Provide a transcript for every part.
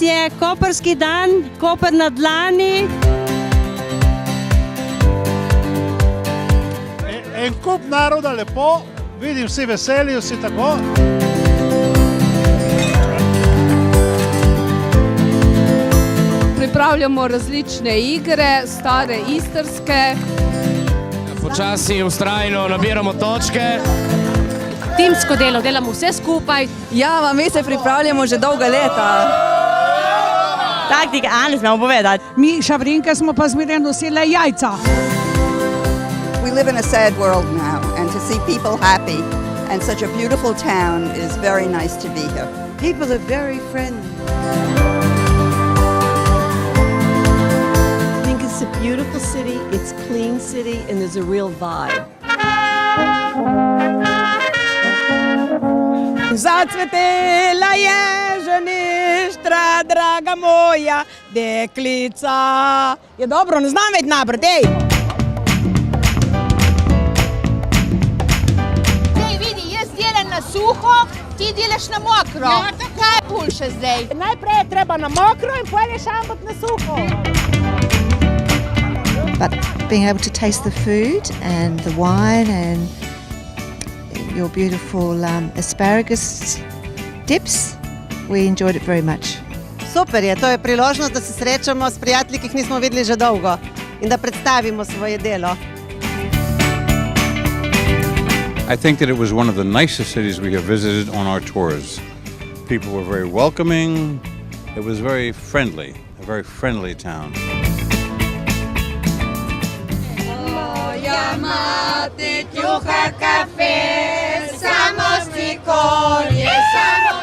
je koprski dan, Koper na dlani. En kup naroda lepo, vidim vsi veseli, vsi tako. Pripravljamo različne igre, stare istrske. Počasi in vztrajno nabiramo točke. Timsko delo, delamo vse skupaj. Ja, mi se pripravljamo že dolga leta. Taktika, ne smemo povedati. Mi šavrinke smo pa zmeraj nosile jajca. We live in a sad world now, and to see people happy and such a beautiful town is very nice to be here. People are very friendly. I think it's a beautiful city, it's a clean city, and there's a real vibe. Zacvetela je ženištra, draga moja deklica. Je dobro, ne znam več naprej, dej! Dej, vidi, jaz delam na suho, ti delaš na mokro. Kaj je boljše zdaj? Najprej je treba na mokro in potem je šambot na suho. But being able to taste the food and the wine and your beautiful asparagus dips, we enjoyed it very much. Super je, to je priložnost, da se srečamo s prijatelji, ki jih nismo videli že dolgo in da predstavimo svoje delo. I think that it was one of the nicest cities we have visited on our tours. People were very welcoming. It was very friendly, a very friendly town. Moja mati kuha kafe, samo stikolje, samo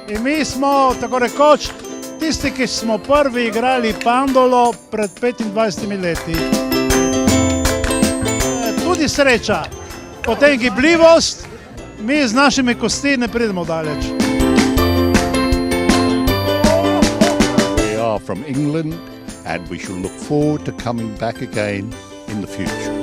In mi smo, tako rekoč, tisti, ki smo prvi igrali pandolo pred 25 leti. Tudi sreča, potem gibljivost, mi z našimi kosti ne pridemo daleč. We are from England and we shall look forward to coming back again in the future.